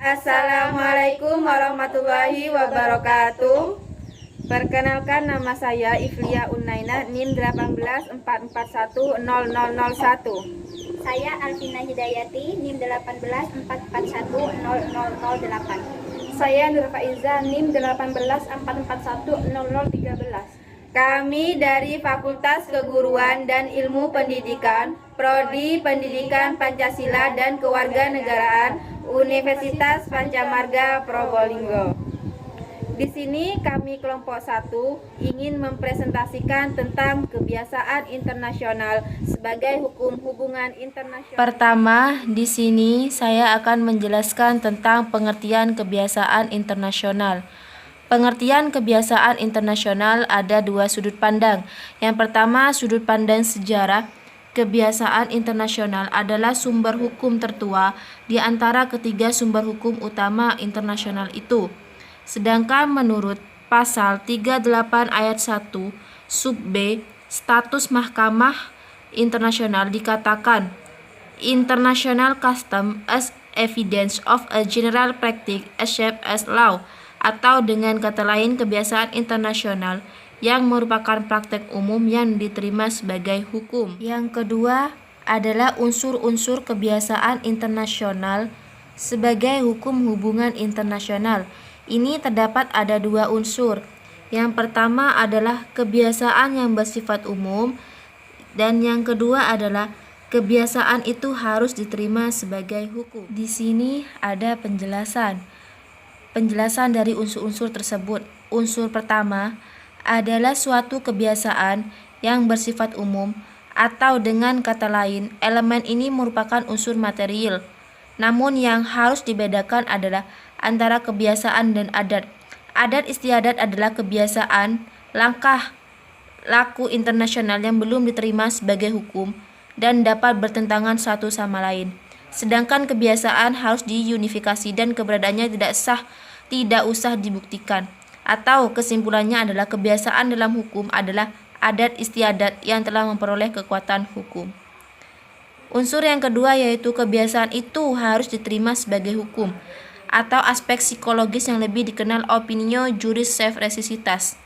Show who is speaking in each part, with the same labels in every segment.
Speaker 1: Assalamualaikum warahmatullahi wabarakatuh. Perkenalkan, nama saya Iflia Unaina, NIM 184410001.
Speaker 2: Saya Alvina Hidayati, NIM 184410008.
Speaker 1: Saya Nurfaiza, NIM 184410013. Kami dari Fakultas Keguruan dan Ilmu Pendidikan, Prodi Pendidikan Pancasila dan Kewarganegaraan, Universitas Pancamarga Probolinggo. Di sini kami kelompok 1 ingin mempresentasikan tentang kebiasaan internasional sebagai hukum hubungan internasional.
Speaker 3: Pertama, di sini saya akan menjelaskan tentang pengertian kebiasaan internasional. Pengertian kebiasaan internasional ada dua sudut pandang. Yang pertama, sudut pandang sejarah. Kebiasaan internasional adalah sumber hukum tertua di antara ketiga sumber hukum utama internasional itu. Sedangkan menurut pasal 38 ayat 1 sub B, status Mahkamah Internasional dikatakan International custom as evidence of a general practice accepted as law, atau dengan kata lain kebiasaan internasional yang merupakan praktek umum yang diterima sebagai hukum. Yang kedua adalah unsur-unsur kebiasaan internasional sebagai hukum hubungan internasional. Ini terdapat ada dua unsur. Yang pertama adalah kebiasaan yang bersifat umum, dan yang kedua adalah kebiasaan itu harus diterima sebagai hukum. Di sini ada penjelasan dari unsur-unsur tersebut. Unsur pertama adalah suatu kebiasaan yang bersifat umum, atau dengan kata lain, elemen ini merupakan unsur material. Namun yang harus dibedakan adalah antara kebiasaan dan adat. Adat istiadat adalah kebiasaan, langkah laku internasional yang belum diterima sebagai hukum dan dapat bertentangan satu sama lain. Sedangkan kebiasaan harus diunifikasi dan keberadaannya tidak usah dibuktikan. Atau kesimpulannya adalah kebiasaan dalam hukum adalah adat istiadat yang telah memperoleh kekuatan hukum. Unsur yang kedua yaitu kebiasaan itu harus diterima sebagai hukum, atau aspek psikologis yang lebih dikenal opinio juris self-resisitas,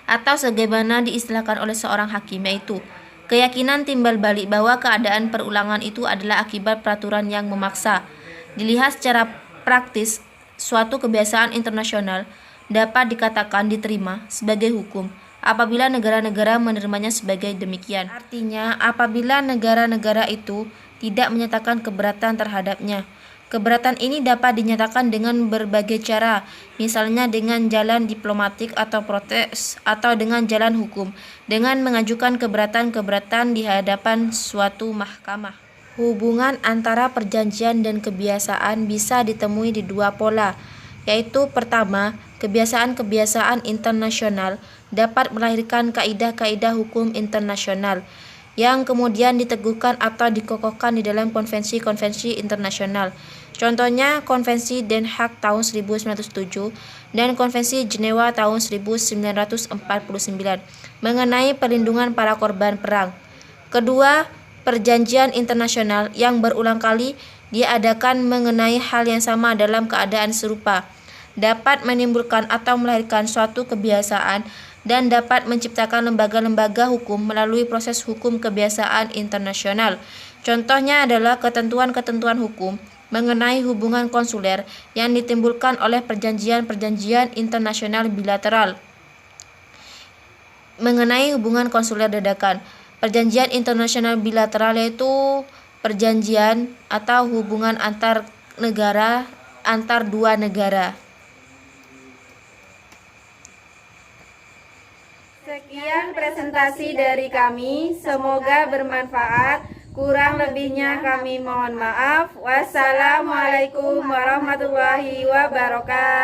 Speaker 3: atau sebagaimana diistilahkan oleh seorang hakim, yaitu keyakinan timbal balik bahwa keadaan perulangan itu adalah akibat peraturan yang memaksa. Dilihat secara praktis, suatu kebiasaan internasional dapat dikatakan diterima sebagai hukum apabila negara-negara menerimanya sebagai demikian. Artinya, apabila negara-negara itu tidak menyatakan keberatan terhadapnya. Keberatan ini dapat dinyatakan dengan berbagai cara, misalnya dengan jalan diplomatik atau protes, atau dengan jalan hukum, dengan mengajukan keberatan-keberatan di hadapan suatu mahkamah. Hubungan antara perjanjian dan kebiasaan bisa ditemui di dua pola, yaitu pertama, kebiasaan-kebiasaan internasional dapat melahirkan kaidah-kaidah hukum internasional yang kemudian diteguhkan atau dikokohkan di dalam konvensi-konvensi internasional. Contohnya Konvensi Den Haag tahun 1907 dan Konvensi Jenewa tahun 1949 mengenai perlindungan para korban perang. Kedua, perjanjian internasional yang berulang kali diadakan mengenai hal yang sama dalam keadaan serupa dapat menimbulkan atau melahirkan suatu kebiasaan dan dapat menciptakan lembaga-lembaga hukum melalui proses hukum kebiasaan internasional. Contohnya adalah ketentuan-ketentuan hukum mengenai hubungan konsuler yang ditimbulkan oleh perjanjian-perjanjian internasional bilateral. Mengenai hubungan konsuler dadakan, perjanjian internasional bilateral yaitu perjanjian atau hubungan antar negara, antar dua negara.
Speaker 1: Sekian presentasi dari kami, semoga bermanfaat. Kurang lebihnya kami mohon maaf. Wassalamualaikum warahmatullahi wabarakatuh.